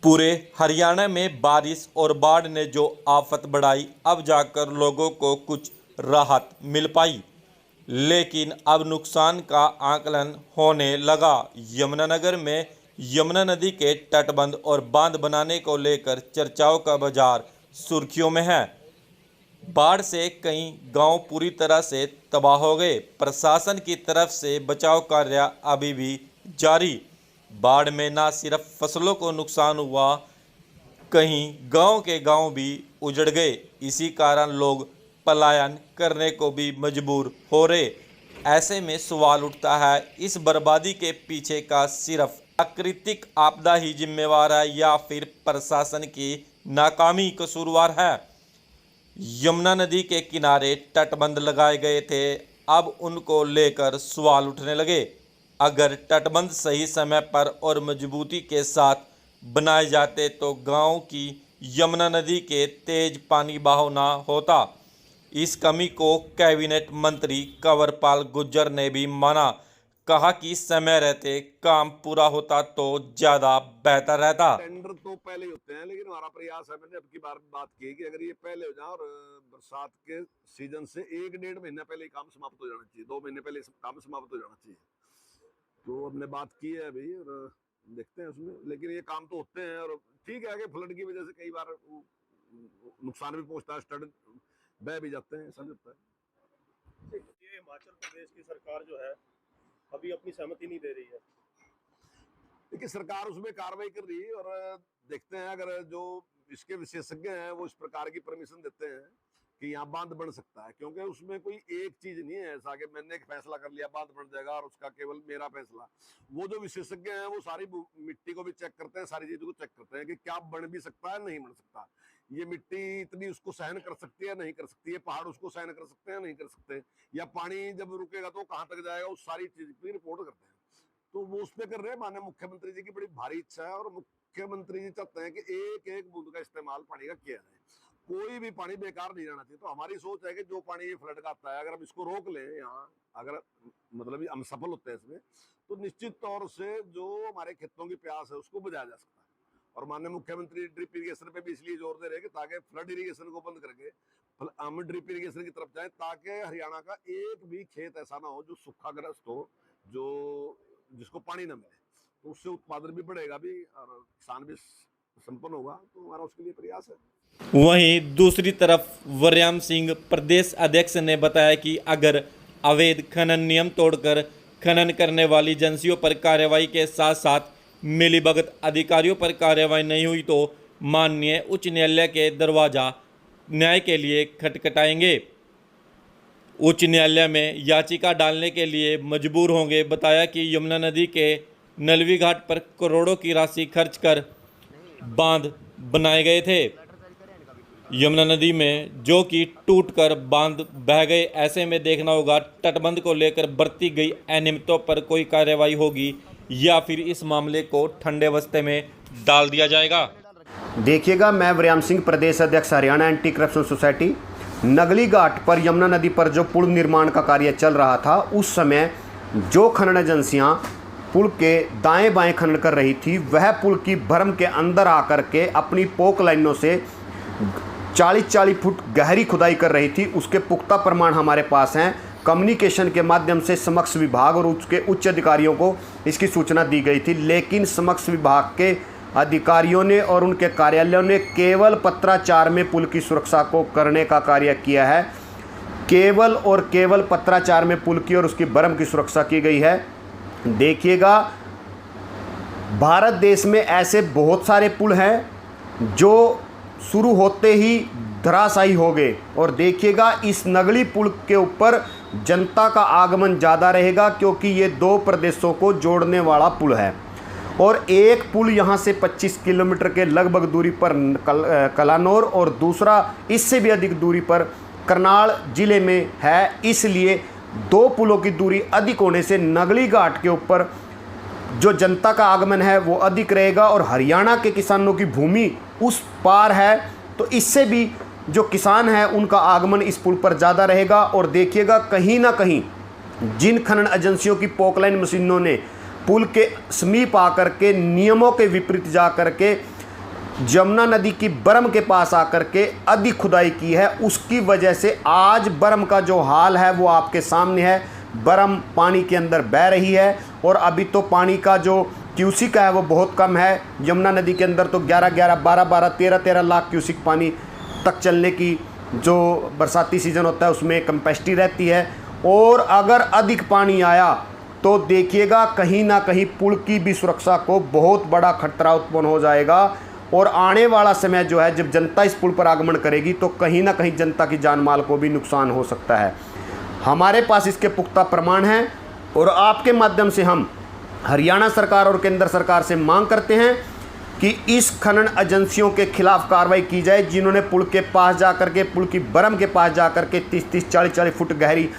पूरे हरियाणा में बारिश और बाढ़ ने जो आफत बढ़ाई, अब जाकर लोगों को कुछ राहत मिल पाई। लेकिन अब नुकसान का आकलन होने लगा। यमुनानगर में यमुना नदी के तटबंध और बांध बनाने को लेकर चर्चाओं का बाजार सुर्खियों में है। बाढ़ से कई गांव पूरी तरह से तबाह हो गए। प्रशासन की तरफ से बचाव कार्य अभी भी जारी। बाढ़ में न सिर्फ फसलों को नुकसान हुआ, कहीं गांव के गांव भी उजड़ गए। इसी कारण लोग पलायन करने को भी मजबूर हो रहे। ऐसे में सवाल उठता है, इस बर्बादी के पीछे का सिर्फ प्राकृतिक आपदा ही जिम्मेवार है या फिर प्रशासन की नाकामी कसूरवार है। यमुना नदी के किनारे तटबंध लगाए गए थे, अब उनको लेकर सवाल उठने लगे। अगर तटबंध सही समय पर और मजबूती के साथ बनाए जाते तो गांव की यमुना नदी के तेज पानी बहाव न होता। इस कमी को कैबिनेट मंत्री कंवरपाल गुर्जर ने भी माना। कहा कि समय रहते काम पूरा होता तो ज्यादा बेहतर रहता। टेंडर तो पहले ही होते हैं, लेकिन हमारा प्रयास है, मैंने अब की बार बात की कि अगर ये पहले हो जाए और बरसात के सीजन से 1-1.5 महीना पहले काम समाप्त हो जाना चाहिए, 2 महीने पहले काम समाप्त हो जाना चाहिए। तो हमने बात की है अभी और देखते हैं उसमें, लेकिन ये काम तो होते हैं और ठीक है कि फ्लड की वजह से कई बार नुकसान भी पहुंचता है, स्टड बह भी जाते हैं, ऐसा होता है। ये हिमाचल प्रदेश की सरकार जो है अभी अपनी सहमति नहीं दे रही है। देखिए, सरकार उसमें कार्रवाई कर रही है और देखते हैं अगर जो इसके विशेषज्ञ हैं वो इस प्रकार की परमिशन देते हैं कि यहाँ बांध बन सकता है, क्योंकि उसमें कोई एक चीज नहीं है ऐसा कि मैंने एक फैसला कर लिया बांध बन जाएगा और उसका केवल मेरा फैसला। वो जो विशेषज्ञ हैं वो सारी मिट्टी को भी चेक करते हैं, सारी चीजों को चेक करते हैं कि क्या बन भी सकता है, नहीं बन सकता, ये मिट्टी इतनी उसको सहन कर सकती है, नहीं कर सकती है, पहाड़ उसको सहन कर सकते हैं, नहीं कर सकते, या पानी जब रुकेगा तो कहाँ तक जाएगा, उस सारी चीज की रिपोर्ट करते हैं। तो वो उस पे कर रहे हैं। माननीय मुख्यमंत्री जी की बड़ी भारी इच्छा है और मुख्यमंत्री जी चाहते हैं कि एक एक बूंद का इस्तेमाल पानी का किया जाए, कोई भी पानी बेकार नहीं जाना चाहिए। तो हमारी सोच है कि जो पानी ये फ्लड का आता है, अगर हम इसको रोक लें यहाँ, अगर मतलब हम सफल होते हैं इसमें, तो निश्चित तौर से जो हमारे खेतों की प्यास है उसको बुझाया जा सकता है। और माननीय मुख्यमंत्री ड्रिप इरिगेशन पे भी इसलिए जोर दे रहे हैं कि ताकि फ्लड इरिगेशन को बंद करके हम ड्रिप इरिगेशन की तरफ जाए, ताकि हरियाणा का एक भी खेत ऐसा ना हो जो सूखाग्रस्त हो, जो जिसको पानी ना मिले, तो उससे उत्पादन भी बढ़ेगा भी और किसान भी संपन्न होगा। तो हमारा उसके लिए प्रयास है। वहीं दूसरी तरफ वर्याम सिंह प्रदेश अध्यक्ष ने बताया कि अगर अवैध खनन नियम तोड़कर खनन करने वाली एजेंसियों पर कार्रवाई के साथ साथ मिलीभगत अधिकारियों पर कार्रवाई नहीं हुई तो माननीय उच्च न्यायालय के दरवाजा न्याय के लिए खटखटाएंगे, उच्च न्यायालय में याचिका डालने के लिए मजबूर होंगे। बताया कि यमुना नदी के नलवी घाट पर करोड़ों की राशि खर्च कर बांध बनाए गए थे, यमुना नदी में जो कि टूटकर बांध बह गए। ऐसे में देखना होगा तटबंध को लेकर बरती गई अनियमितों पर कोई कार्रवाई होगी या फिर इस मामले को ठंडे बस्ते में डाल दिया जाएगा। देखिएगा, मैं वर्याम सिंह, प्रदेश अध्यक्ष Haryana anti corruption society. Nagli Ghat पर यमुना नदी पर जो पुल निर्माण का कार्य चल रहा था, उस समय जो खनन एजेंसियां पुल के दाएं बाएं खनन कर रही थी, वह पुल की भरम के अंदर आकर के अपनी पोक लाइनों से 40-40 फुट गहरी खुदाई कर रही थी। उसके पुख्ता प्रमाण हमारे पास हैं। कम्युनिकेशन के माध्यम से समक्ष विभाग और उसके उच्च अधिकारियों को इसकी सूचना दी गई थी, लेकिन समक्ष विभाग के अधिकारियों ने और उनके कार्यालयों ने केवल पत्राचार में पुल की सुरक्षा को करने का कार्य किया है। केवल और केवल पत्राचार में पुल की और उसकी बरम की सुरक्षा की गई है। देखिएगा, भारत देश में ऐसे बहुत सारे पुल हैं जो शुरू होते ही धराशायी हो गए, और देखिएगा इस नगली पुल के ऊपर जनता का आगमन ज़्यादा रहेगा, क्योंकि ये 2 प्रदेशों को जोड़ने वाला पुल है। और एक पुल यहाँ से 25 किलोमीटर के लगभग दूरी पर कलानौर और दूसरा इससे भी अधिक दूरी पर करनाल जिले में है। इसलिए 2 पुलों की दूरी अधिक होने से नगली घाट के ऊपर जो जनता का आगमन है वो अधिक रहेगा, और हरियाणा के किसानों की भूमि उस पार है, तो इससे भी जो किसान हैं उनका आगमन इस पुल पर ज़्यादा रहेगा। और देखिएगा, कहीं ना कहीं जिन खनन एजेंसियों की पोकलाइन मशीनों ने पुल के समीप आकर के नियमों के विपरीत जा कर के यमुना नदी की बरम के पास आकर के अधिक खुदाई की है, उसकी वजह से आज बरम का जो हाल है वो आपके सामने है। बरम पानी के अंदर बह रही है और अभी तो पानी का जो क्यूसिक है वो बहुत कम है। यमुना नदी के अंदर तो 11-11, 12-12, 13-13 लाख क्यूसिक पानी तक चलने की जो बरसाती सीज़न होता है उसमें कैपेसिटी रहती है। और अगर अधिक पानी आया तो देखिएगा कहीं ना कहीं पुल की भी सुरक्षा को बहुत बड़ा खतरा उत्पन्न हो जाएगा। और आने वाला समय जो है, जब जनता इस पुल पर आगमन करेगी तो कहीं ना कहीं जनता की जान माल को भी नुकसान हो सकता है। हमारे पास इसके पुख्ता प्रमाण हैं और आपके माध्यम से हम हरियाणा सरकार और केंद्र सरकार से मांग करते हैं कि इस खनन एजेंसियों के खिलाफ कार्रवाई की जाए, जिन्होंने पुल के पास जाकर के, पुल की बरम के पास जाकर के 30-30, 40-40 फुट गहरी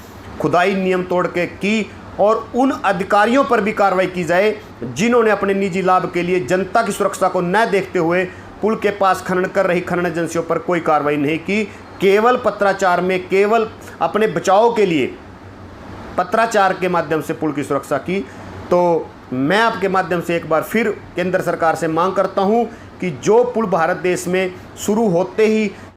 खुदाई नियम तोड़ के की। और उन अधिकारियों पर भी कार्रवाई की जाए जिन्होंने अपने निजी लाभ के लिए जनता की सुरक्षा को न देखते हुए पुल के पास खनन कर रही खनन एजेंसियों पर कोई कार्रवाई नहीं की। केवल पत्राचार में, केवल अपने बचाव के लिए पत्राचार के माध्यम से पुल की सुरक्षा की। तो मैं आपके माध्यम से एक बार फिर केंद्र सरकार से मांग करता हूं कि जो पुल भारत देश में शुरू होते ही